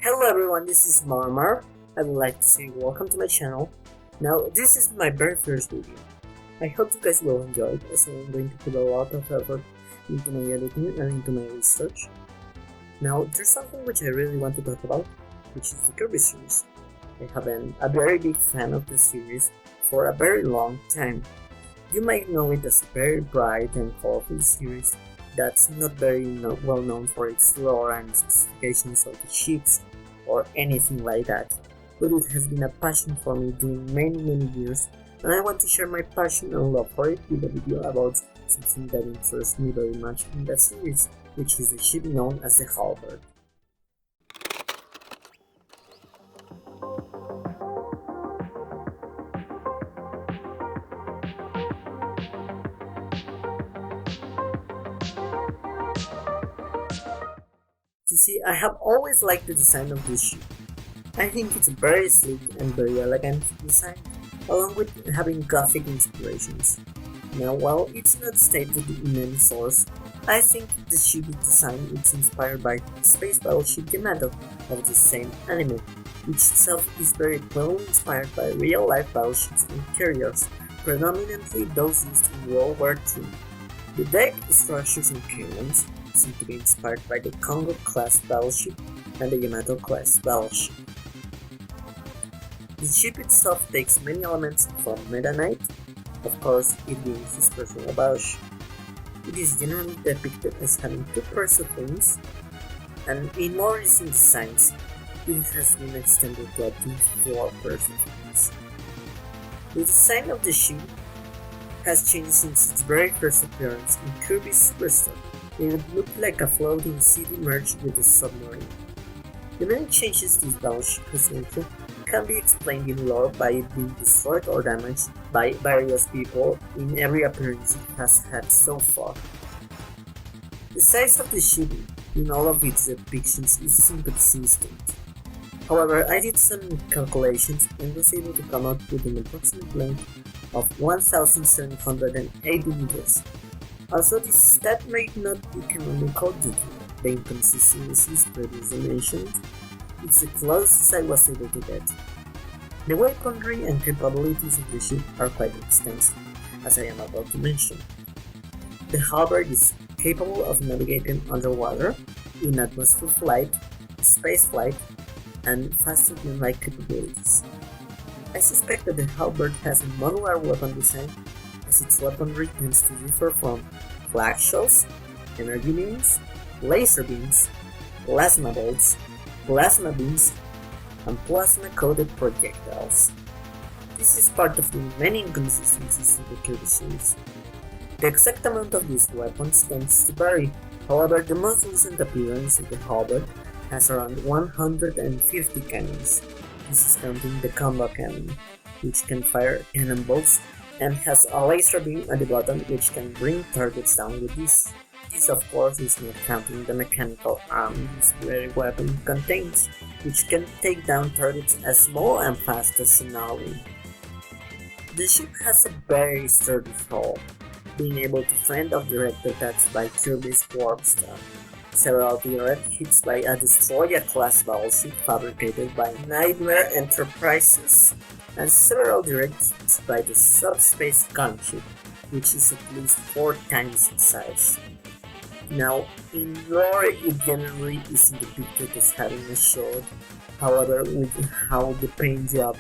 Hello everyone, this is Marmar. I would like to say welcome to my channel. Now, this is my very first video. I hope you guys will enjoy it, as I am going to put a lot of effort into my editing and into my research. Now, there's something which I really want to talk about, which is the Kirby series. I have been a very big fan of the series for a very long time. You might know it as a very bright and colorful series that's not very well known for its lore and specifications of the ships or anything like that, but it has been a passion for me during many years, and I want to share my passion and love for it with a video about something that interests me very much in that series, which is the ship known as the Halberd. You see, I have always liked the design of this ship. I think it's very sleek and very elegant design, along with having Gothic inspirations. Now, while it's not stated in any source, I think the ship design is inspired by the space battleship Yamato of the same anime, which itself is very clearly inspired by real-life battleships and carriers, predominantly those used in World War II. The deck structures and cannons seem to be inspired by the Congo-class battleship and the Yamato-class battleship. The ship itself takes many elements from Meta Knight, of course it being his personal battleship. It is generally depicted as having two pairs of wings, and in more recent designs, it has been extended to up to 4 pairs of wings. The design of the ship has changed since its very first appearance in Kirby's Superstar. It looked like a floating city merged with a submarine. The many changes this battleship has gone through can be explained in lore by it being destroyed or damaged by various people in every appearance it has had so far. The size of the ship in all of its depictions is inconsistent. However, I did some calculations and was able to come up with an approximate length of 1,780 meters. Also, this stat may not be canonical due to the inconsistencies previously mentioned. It's the closest I was able to get. The weaponry and capabilities of the ship are quite extensive, as I am about to mention. The Halberd is capable of navigating underwater, in atmosphere flight, space flight, and faster than light capabilities. I suspect that the Halberd has a modular weapon design, as its weaponry tends to differ from flag shells, energy beams, laser beams, plasma bolts, plasma beams, and plasma-coated projectiles. This is part of the many inconsistencies in the Kirby series. The exact amount of these weapons tends to vary, however the most recent appearance of the Halberd has around 150 cannons. This is counting the combo cannon, which can fire cannonballs and has a laser beam at the bottom which can bring targets down with this. This of course is not counting the mechanical arm this very weapon contains, which can take down targets as small and fast as an army. The ship has a very sturdy hull, being able to fend off direct attacks by Kirby's warp star. Several direct hits by a Destroyer-class battleship fabricated by Nightmare Enterprises, and several direct hits by the subspace gunship, which is at least 4 times its size. Now, in lore it generally isn't depicted as having a shield, however with how the paint job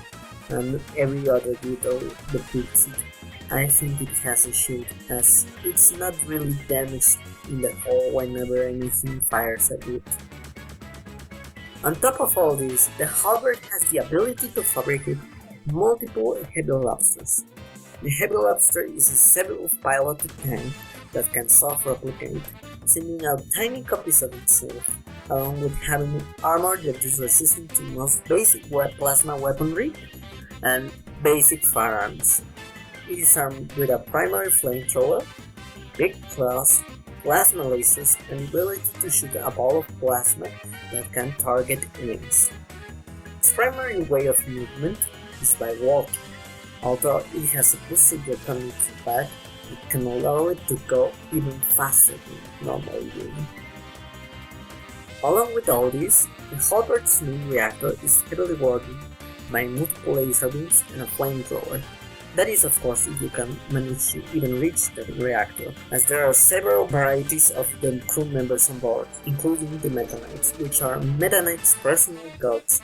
and every other detail depicts it, I think it has a shield, as it's not really damaged in the hull whenever anything fires at it. On top of all this, the Halberd has the ability to fabricate multiple heavy lobsters. The heavy lobster is a self-piloted tank that can self-replicate, sending out tiny copies of itself, along with having armor that is resistant to most basic plasma weaponry and basic firearms. It is armed with a primary flamethrower, big claws, plasma lasers, and the ability to shoot a ball of plasma that can target enemies. Its primary way of movement is by walking. Although it has a boosted weapon on its back, it can allow it to go even faster than normally doing. Along with all this, the Halberd's main reactor is heavily warded by multiple laser beams and a flamethrower. That is, of course, if you can manage to even reach the reactor, as there are several varieties of the crew members on board, including the Meta Knights, which are Meta Knight's personal gods.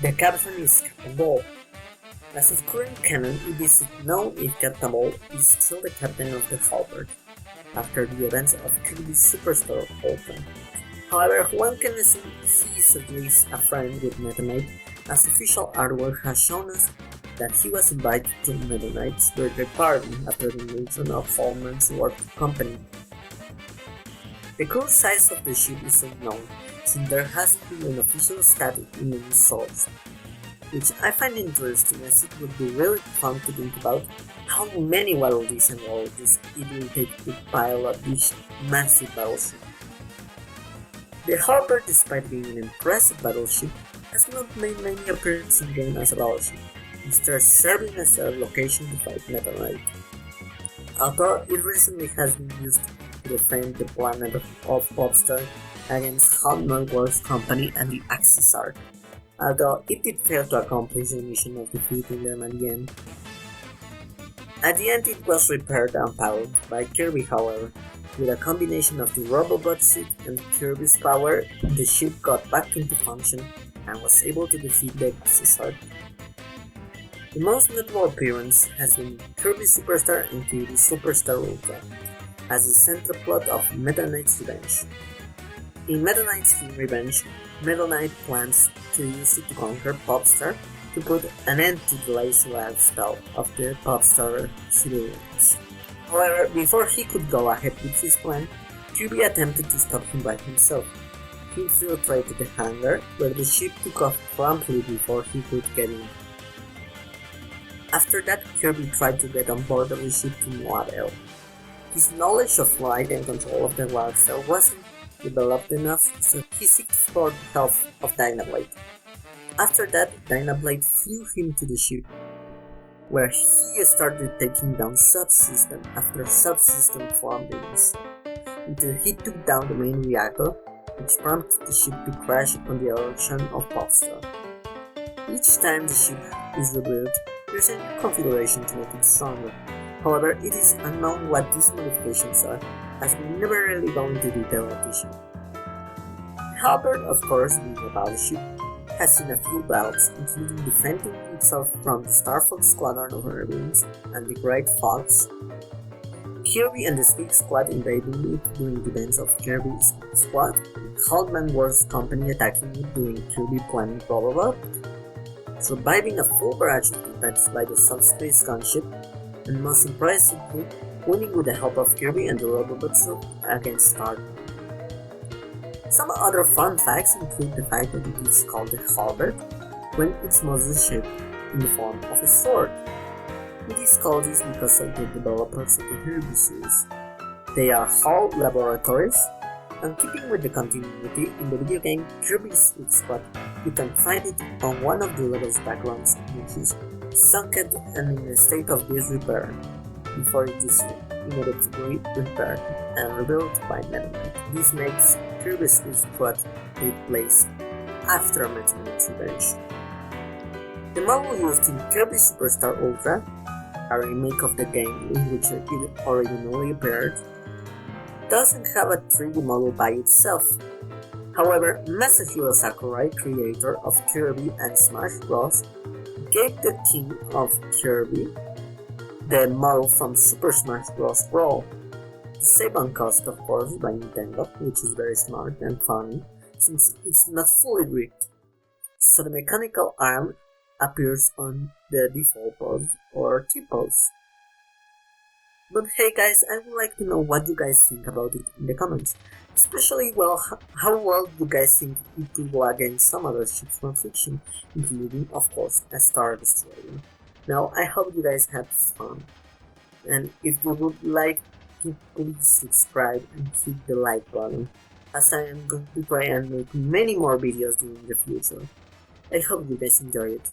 The captain is Captain Ball. As of current canon, it is known if Captain Ball is still the captain of the Halberd, after the events of Kirby's Superstar Ultra. However, one can assume he is at least a friend with Meta Knight, as official artwork has shown us that he was invited to Meta Knight's birthday party after the invasion of Hallman's work company. The current size of the ship is unknown, since there hasn't been an official static in any source, which I find interesting, as it would be really fun to think about how many waddles and waddles it will take to pilot this massive battleship. The Halberd, despite being an impressive battleship, has not made many appearances in game as a battleship, instead serving as a location to fight Meta Knight. Although it recently has been used to defend the planet of Popstar against Hallman Works Company and the Axis Arc, although it did fail to accomplish the mission of defeating them at the end. At the end, it was repaired and powered by Kirby, however. With a combination of the Robobot suit and Kirby's power, the ship got back into function and was able to defeat the Axis Arc. The most notable appearance has been Kirby Superstar and Kirby Superstar Ultra, as the central plot of Meta Knight's Revenge. In Meta Knight's Revenge, Meta Knight plans to use it to conquer Popstar to put an end to the lazy lifestyle of the Popstar civilians. However, before he could go ahead with his plan, Kirby attempted to stop him by himself. He infiltrated the hangar, where the ship took off promptly before he could get in. After that, Kirby tried to get on board of the ship to Noadel. His knowledge of flight and control of the lifestyle wasn't developed enough, so he sought for the help of Dynablade. After that, Dynablade flew him to the ship, where he started taking down subsystem after subsystem findings, until he took down the main reactor, which prompted the ship to crash on the ocean of Popstar. Each time the ship is rebuilt, there's a new configuration to make it stronger. However, it is unknown what these modifications are, as we never really go into detail of the ship. Halberd, of course, being a battleship, has seen a few battles, including defending itself from the Star Fox Squadron of Marines and the Great Fox, Kirby and the Speak Squad invading it during the events of Kirby's Squad, Hallman Works Company attacking it during Kirby planning Robobot, surviving a full barrage of attacks by the subspace gunship, and most impressively, winning with the help of Kirby and the Robobot suit against Star. Some other fun facts include the fact that it is called the Halberd when it's mostly shaped in the form of a sword. It is called this because of the developers of the Kirby series. They are Hall Laboratories, and keeping with the continuity in the video game Kirby's Squad, you can find it on one of the level's backgrounds, which is sunken and in a state of disrepair, before it is inevitably repaired and rebuilt by Meta Knight. This makes Kirby's Squad take place after Meta Knight's Revenge. The model used in Kirby Superstar Ultra, a remake of the game in which it originally appeared, doesn't have a 3D model by itself. However, Masahiro Sakurai, creator of Kirby and Smash Bros., gave the team of Kirby the model from Super Smash Bros. Brawl, to save on cost, of course, by Nintendo, which is very smart and funny, since it's not fully rigged, so the mechanical arm appears on the default pose or T-pose. But hey guys, I would like to know what you guys think about it in the comments, especially how well you guys think it could go against some other ships from fiction, including of course a Star Destroyer. Now I hope you guys had fun, and if you would like to please subscribe and hit the like button, as I am going to try and make many more videos in the future. I hope you guys enjoy it.